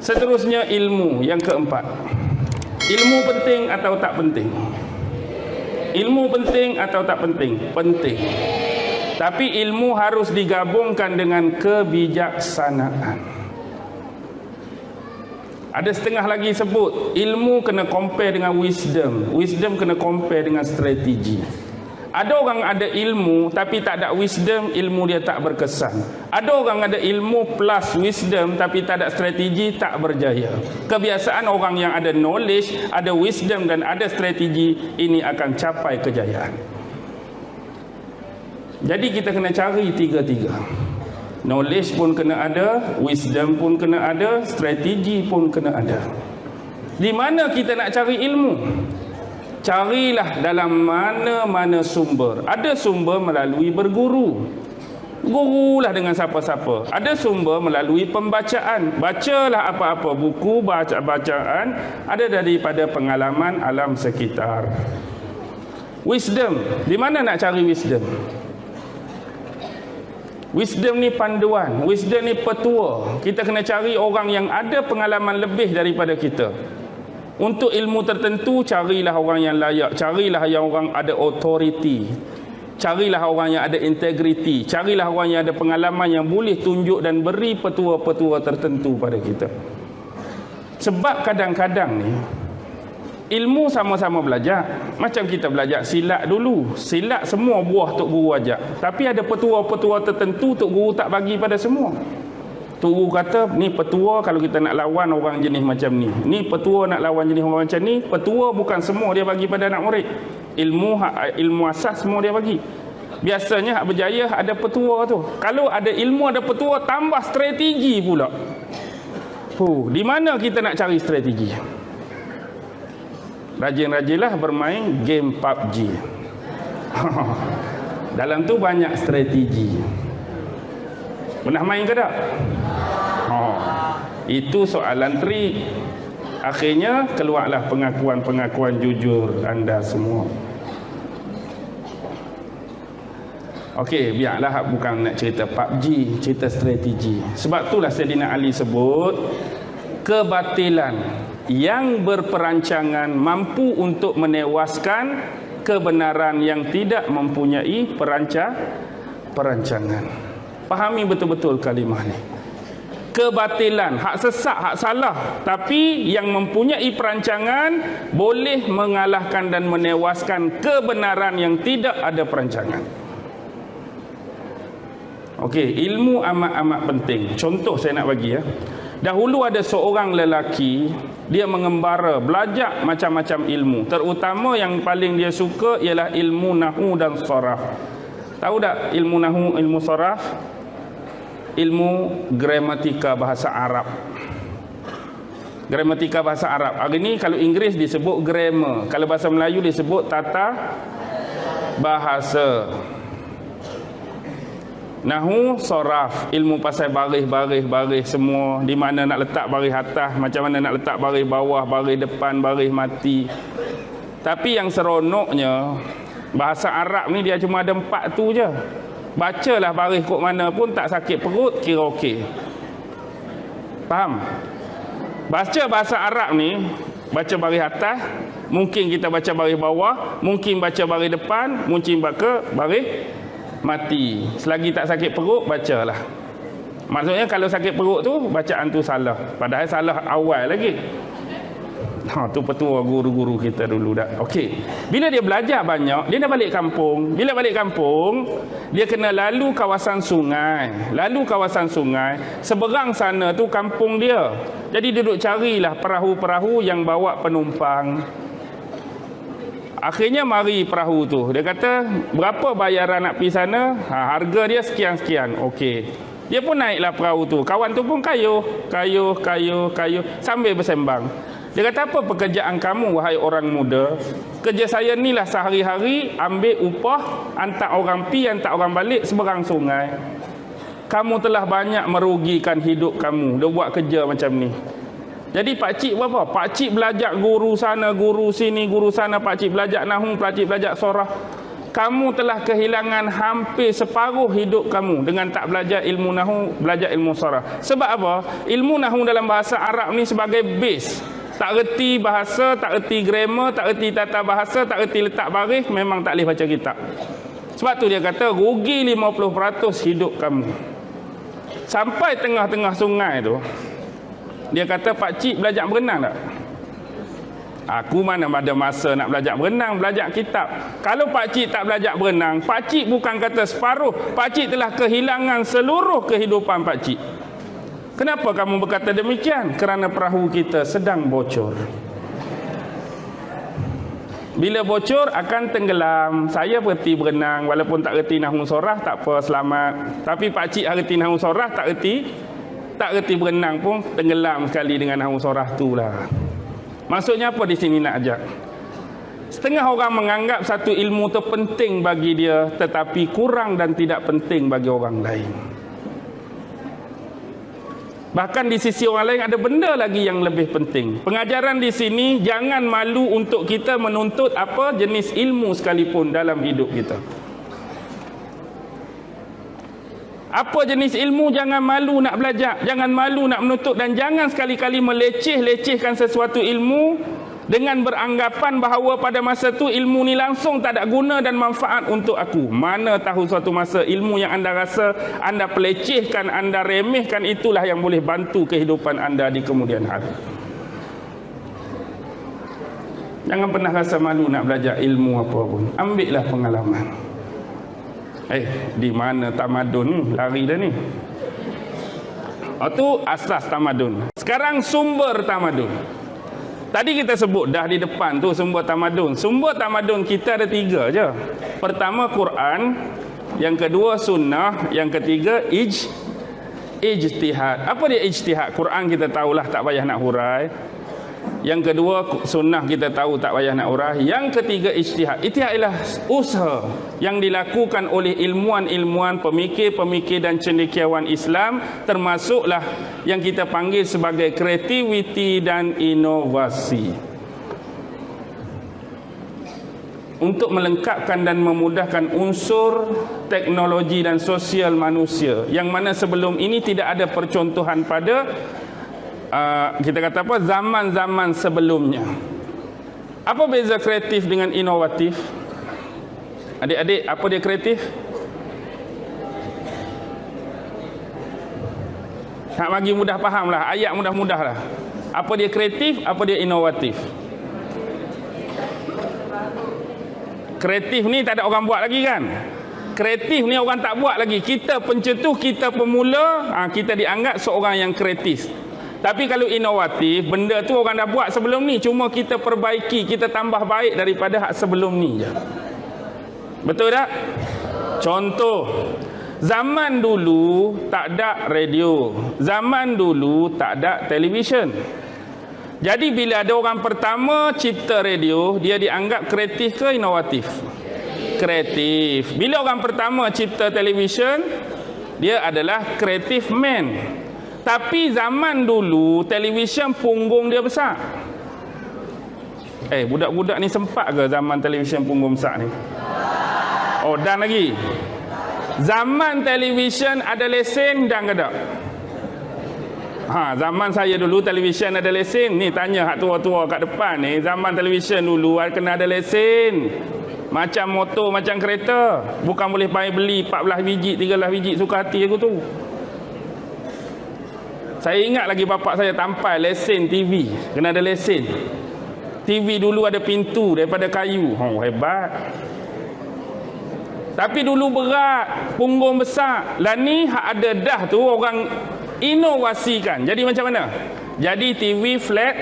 Seterusnya ilmu yang keempat. Ilmu penting atau tak penting? Ilmu penting atau tak penting? Penting. Tapi ilmu harus digabungkan dengan kebijaksanaan. Ada setengah lagi sebut ilmu kena compare dengan wisdom. Wisdom kena compare dengan strategi. Ada orang ada ilmu tapi tak ada wisdom, ilmu dia tak berkesan. Ada orang ada ilmu plus wisdom tapi tak ada strategi, tak berjaya. Kebiasaan orang yang ada knowledge, ada wisdom dan ada strategi, ini akan capai kejayaan. Jadi kita kena cari tiga-tiga. Knowledge pun kena ada, wisdom pun kena ada, strategi pun kena ada. Di mana kita nak cari ilmu? Carilah dalam mana-mana sumber. Ada sumber melalui berguru. Gurulah dengan siapa-siapa. Ada sumber melalui pembacaan. Bacalah apa-apa buku, bacaan ada daripada pengalaman alam sekitar. Wisdom. Di mana nak cari wisdom? Wisdom ni panduan. Wisdom ni petua. Kita kena cari orang yang ada pengalaman lebih daripada kita. Untuk ilmu tertentu, carilah orang yang layak. Carilah yang orang ada authority. Carilah orang yang ada integriti. Carilah orang yang ada pengalaman yang boleh tunjuk dan beri petua-petua tertentu pada kita. Sebab kadang-kadang ni, ilmu sama-sama belajar. Macam kita belajar silat dulu. Silat semua buah Tok Guru ajak. Tapi ada petua-petua tertentu Tok Guru tak bagi pada semua. Tok Guru kata, ni petua kalau kita nak lawan orang jenis macam ni. Ni petua nak lawan jenis orang macam ni. Petua bukan semua dia bagi pada anak murid. Ilmu asas semua dia bagi. Biasanya hak berjaya ada petua tu. Kalau ada ilmu ada petua, tambah strategi pula. Di mana kita nak cari strategi? Rajin-rajinlah bermain game PUBG. Dalam tu banyak strategi. Pernah main ke tak? Itu soalan trik. Akhirnya keluarlah pengakuan-pengakuan jujur anda semua. Okey, biarlah bukan nak cerita PUBG, cerita strategi. Sebab itulah Sayyidina Ali sebut, kebatilan yang berperancangan mampu untuk menewaskan kebenaran yang tidak mempunyai perancangan. Fahami betul-betul kalimah ni. Kebatilan, hak sesat, hak salah, tapi yang mempunyai perancangan boleh mengalahkan dan menewaskan kebenaran yang tidak ada perancangan. Okey, ilmu amat-amat penting. Contoh saya nak bagi ya. Dahulu ada seorang lelaki, dia mengembara, belajar macam-macam ilmu. Terutama yang paling dia suka ialah ilmu nahwu dan saraf. Tahu tak ilmu nahwu, ilmu saraf? Ilmu gramatika bahasa Arab. Gramatika bahasa Arab. Hari ni kalau Inggeris disebut grammar, kalau bahasa Melayu disebut tata bahasa. Nahwu, saraf, ilmu pasal baris semua, di mana nak letak baris atas, macam mana nak letak baris bawah, baris depan, baris mati. Tapi yang seronoknya, bahasa Arab ni dia cuma ada 4 tu je. Bacalah baris kod mana pun tak sakit perut, kira okey. Faham? Baca bahasa Arab ni, baca baris atas, mungkin kita baca baris bawah, mungkin baca baris depan, mungkin baca baris mati. Selagi tak sakit perut, bacalah. Maksudnya kalau sakit perut tu, bacaan tu salah. Padahal salah awal lagi. Tu petua guru-guru kita dulu dah. Okey. Bila dia belajar banyak, dia dah balik kampung. Bila balik kampung, dia kena lalu kawasan sungai. Lalu kawasan sungai, seberang sana tu kampung dia. Jadi dia duduk carilah perahu-perahu yang bawa penumpang. Akhirnya mari perahu tu. Dia kata, berapa bayaran nak pergi sana? Harga dia sekian-sekian. Okey. Dia pun naiklah perahu tu. Kawan tu pun kayuh sambil bersembang. Dia kata, apa pekerjaan kamu wahai orang muda? Kerja saya ni lah sehari-hari ambil upah, hantar orang pi, hantar orang balik seberang sungai. Kamu telah banyak merugikan hidup kamu. Dia buat kerja macam ni. Jadi pakcik berapa? Pakcik belajar guru sana, guru sini, guru sana. Pakcik belajar nahwu, pakcik belajar sorah. kamu telah kehilangan hampir separuh hidup kamu dengan tak belajar ilmu nahu, belajar ilmu saraf. Sebab apa? Ilmu nahu dalam bahasa Arab ni sebagai base. Tak reti bahasa, tak reti grammar, tak reti tata bahasa, tak reti letak baris, memang tak boleh baca kitab. Sebab tu dia kata rugi 50% hidup kamu. Sampai tengah-tengah sungai tu, dia kata, "Pak cik belajar berenang tak?" Aku mana ada masa nak belajar berenang, belajar kitab. Kalau pak cik tak belajar berenang, pak cik bukan kata separuh, pak cik telah kehilangan seluruh kehidupan pak cik. Kenapa kamu berkata demikian? Kerana perahu kita sedang bocor. Bila bocor akan tenggelam. Saya berhenti berenang walaupun tak reti nahwu sorah, tak apa, selamat. Tapi pak cik reti nahwu sorah, tak reti berenang pun tenggelam sekali dengan nahwu sorah tu lah. Maksudnya apa di sini nak ajak? Setengah orang menganggap satu ilmu itu penting bagi dia, tetapi kurang dan tidak penting bagi orang lain. Bahkan di sisi orang lain ada benda lagi yang lebih penting. Pengajaran di sini, jangan malu untuk kita menuntut apa jenis ilmu sekalipun dalam hidup kita. Apa jenis ilmu, jangan malu nak belajar, jangan malu nak menuntut, dan jangan sekali-kali meleceh-lecehkan sesuatu ilmu dengan beranggapan bahawa pada masa tu ilmu ni langsung tak ada guna dan manfaat untuk aku. Mana tahu suatu masa ilmu yang anda rasa anda pelecehkan, anda remehkan, itulah yang boleh bantu kehidupan anda di kemudian hari. Jangan pernah rasa malu nak belajar ilmu apa pun. Ambillah pengalaman. Di mana tamadun ni? Lari dah ni. Itu asas tamadun. Sekarang sumber tamadun. Tadi kita sebut dah di depan tu sumber tamadun. Sumber tamadun kita ada 3 je. Pertama Quran, yang kedua sunnah, yang ketiga ijtihad. Apa dia ijtihad? Quran kita tahulah, tak payah nak hurai. Yang kedua sunnah kita tahu, tak payah nak urah. Yang ketiga ijtihad. Ijtihad ialah usaha yang dilakukan oleh ilmuwan-ilmuwan, pemikir-pemikir dan cendekiawan Islam, termasuklah yang kita panggil sebagai kreativiti dan inovasi, untuk melengkapkan dan memudahkan unsur teknologi dan sosial manusia, yang mana sebelum ini tidak ada percontohan pada kita kata apa, zaman-zaman sebelumnya. Apa beza kreatif dengan inovatif? Adik-adik, apa dia kreatif? Nak bagi mudah faham lah, ayat mudah-mudah lah. Apa dia kreatif, apa dia inovatif? Kreatif ni tak ada orang buat lagi kan? Kreatif ni orang tak buat lagi. Kita pencetus, kita pemula, kita dianggap seorang yang kreatif. Tapi kalau inovatif, benda tu orang dah buat sebelum ni, cuma kita perbaiki, kita tambah baik daripada hak sebelum ni je. Betul tak? Contoh, zaman dulu tak ada radio, zaman dulu tak ada televisyen. Jadi bila ada orang pertama cipta radio, dia dianggap kreatif ke inovatif? Kreatif. Bila orang pertama cipta televisyen, dia adalah kreatif man. Tapi zaman dulu televisyen punggung dia besar. Budak-budak ni sempat ke zaman televisyen punggung besar ni? Oh, dan lagi. Zaman televisyen ada lesen dan ke tak? Zaman saya dulu televisyen ada lesen. Ni tanya hak tua-tua kat depan ni, zaman televisyen dulu kena ada lesen. Macam motor, macam kereta. Bukan boleh beli 14 biji, 13 biji, suka hati aku tu. Saya ingat lagi bapak saya tampal lesen TV. Kena ada lesen. TV dulu ada pintu daripada kayu. Hebat. Tapi dulu berat, punggung besar. Lah ni hak ada dah tu orang inovasikan. Jadi macam mana? Jadi TV flat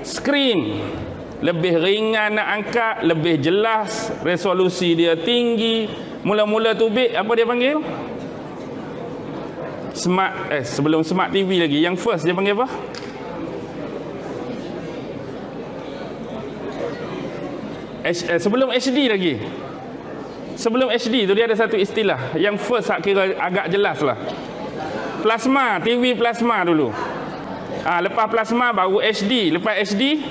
screen. Lebih ringan nak angkat, lebih jelas, resolusi dia tinggi. Mula-mula tu apa dia panggil? Smart, sebelum Smart TV lagi, yang first dia panggil apa? Sebelum HD lagi. Sebelum HD tu dia ada satu istilah. Yang first kira agak jelas lah. Plasma, TV plasma dulu. Lepas plasma baru HD. Lepas HD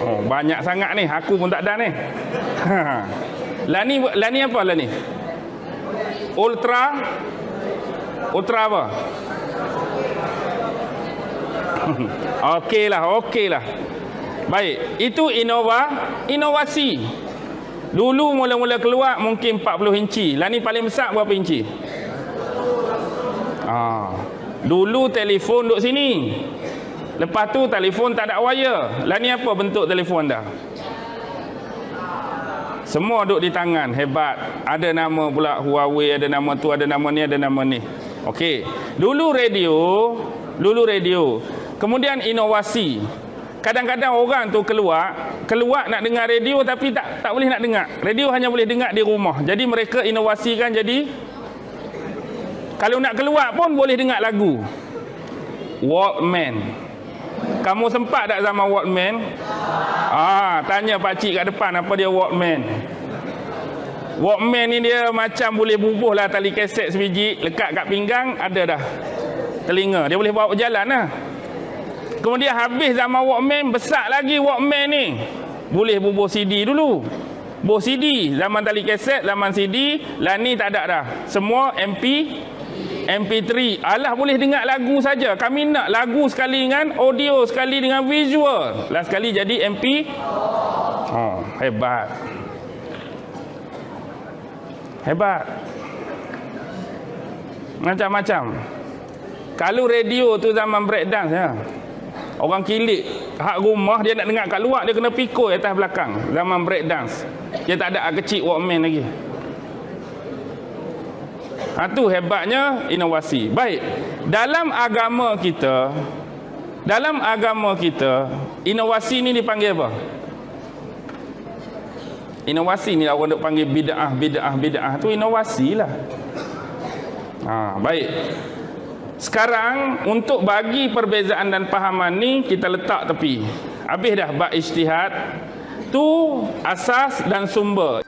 Oh, banyak sangat ni, aku pun tak ada ni. Lah ni apa lah ni? Ultra apa? Okeylah. Baik, itu inovasi. Dulu mula-mula keluar mungkin 40 inci. Lah ni paling besar berapa inci? Dulu telefon duduk sini. Lepas tu telefon tak ada wire. Lah ni apa bentuk telefon dah? Semua duduk di tangan. Hebat. Ada nama pula Huawei, ada nama tu, ada nama ni, ada nama ni. Okey. Dulu radio. Kemudian inovasi. Kadang-kadang orang tu keluar nak dengar radio tapi tak boleh nak dengar. Radio hanya boleh dengar di rumah. Jadi mereka inovasikan jadi kalau nak keluar pun boleh dengar lagu. Walkman. Kamu sempat tak zaman Walkman? Tanya pakcik kat depan apa dia Walkman. Walkman ni dia macam boleh bubuh lah tali kaset sebiji, lekat kat pinggang, ada dah telinga. Dia boleh bawa berjalan lah. Kemudian habis zaman Walkman, besar lagi Walkman ni. Boleh bubuh CD dulu. Bubuh CD, zaman tali kaset, zaman CD, lah ni tak ada dah. Semua MP3. Alah boleh dengar lagu saja. Kami nak lagu sekali dengan audio, sekali dengan visual. Lah sekali jadi MP. Hebat. Macam-macam. Kalau radio tu zaman breakdance ya. Orang kilik hak rumah dia nak dengar kat luar, dia kena pikul atas belakang. Zaman breakdance. Dia tak ada kecil Walkman lagi. Tu hebatnya inovasi. Baik. Dalam agama kita, inovasi ni dipanggil apa? Inovasi ni orang duk panggil bid'ah tu inovasi lah. Baik. Sekarang untuk bagi perbezaan dan pahaman ni kita letak tepi. Habis dah bab ijtihad tu asas dan sumber.